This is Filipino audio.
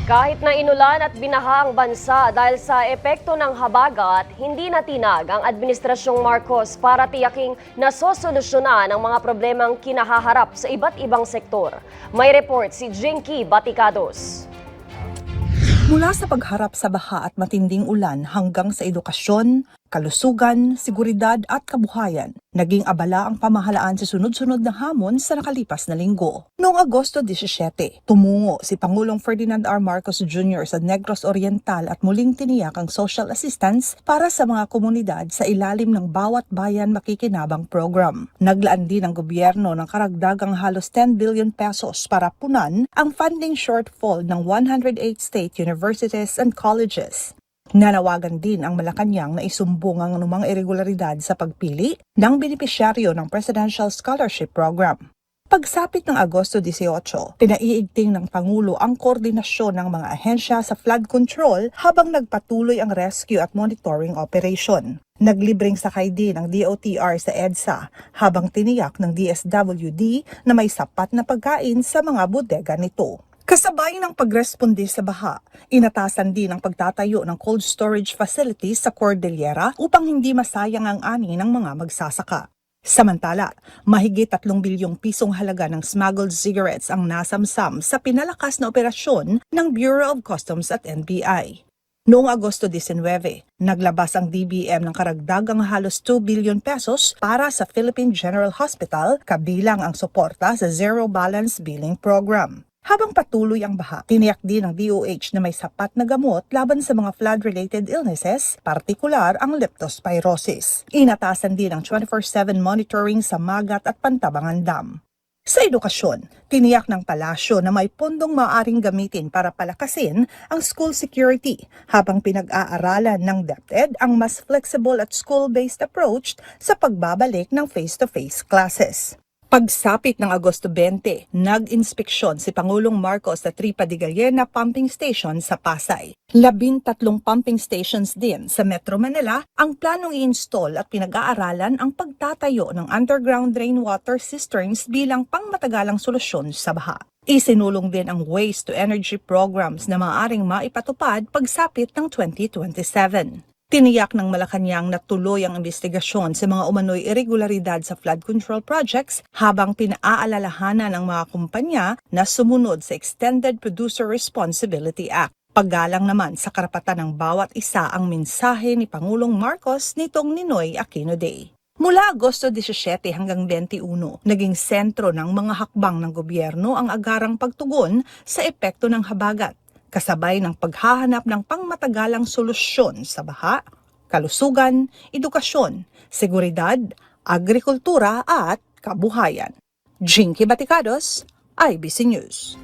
Kahit na inulan at binaha ang bansa dahil sa epekto ng habagat, hindi natinag ang Administrasyong Marcos para tiyaking nasosolusyonan ang mga problemang kinahaharap sa iba't ibang sektor. May report si Jinky Baticados. Mula sa pagharap sa baha at matinding ulan hanggang sa edukasyon, kalusugan, seguridad at kabuhayan, naging abala ang pamahalaan sa sunod-sunod na hamon sa nakalipas na linggo. Noong Agosto 17, tumungo si Pangulong Ferdinand R. Marcos Jr. sa Negros Oriental at muling tiniyak ang social assistance para sa mga komunidad sa ilalim ng Bawat Bayan Makikinabang program. Naglaan din ang gobyerno ng karagdagang halos 10 billion pesos para punan ang funding shortfall ng 108 state universities and colleges. Nanawagan din ang Malacanang na isumbong ang anumang irregularidad sa pagpili ng benepisyaryo ng Presidential Scholarship Program. Pagsapit ng Agosto 18, pinaiigting ng Pangulo ang koordinasyon ng mga ahensya sa flood control habang nagpatuloy ang rescue at monitoring operation. Naglibreng sakay din ang DOTR sa EDSA habang tiniyak ng DSWD na may sapat na pagkain sa mga bodega nito. Kasabay ng pagresponde sa baha, inatasan din ang pagtatayo ng cold storage facilities sa Cordillera upang hindi masayang ang ani ng mga magsasaka. Samantala, mahigit 3 bilyong pisong halaga ng smuggled cigarettes ang nasamsam sa pinalakas na operasyon ng Bureau of Customs at NBI. Noong Agosto 19, naglabas ang DBM ng karagdagang halos 2 billion pesos para sa Philippine General Hospital kabilang ang suporta sa Zero Balance Billing Program. Habang patuloy ang baha, tiniyak din ng DOH na may sapat na gamot laban sa mga flood-related illnesses, partikular ang leptospirosis. Inatasan din ang 24/7 monitoring sa Magat at Pantabangan Dam. Sa edukasyon, tiniyak ng palasyo na may pondong maaaring gamitin para palakasin ang school security habang pinag-aaralan ng DepEd ang mas flexible at school-based approach sa pagbabalik ng face-to-face classes. Pagsapit ng Agosto 20, nag-inspeksyon si Pangulong Marcos sa Tripa de Gallena Pumping Station sa Pasay. 13 pumping stations din sa Metro Manila ang planong i-install at pinag-aaralan ang pagtatayo ng underground rainwater cisterns bilang pangmatagalang solusyon sa baha. Isinulong din ang waste to energy programs na maaaring maipatupad pagsapit ng 2027. Tiniyak ng Malacanang na tuloy ang investigasyon sa mga umano'y irregularidad sa flood control projects habang pinaalalahanan ng mga kumpanya na sumunod sa Extended Producer Responsibility Act. Paggalang naman sa karapatan ng bawat isa ang mensahe ni Pangulong Marcos nitong Ninoy Aquino Day. Mula Agosto 17 hanggang 21, naging sentro ng mga hakbang ng gobyerno ang agarang pagtugon sa epekto ng habagat, kasabay ng paghahanap ng pangmatagalang solusyon sa baha, kalusugan, edukasyon, seguridad, agrikultura at kabuhayan. Jinky Baticados, IBC News.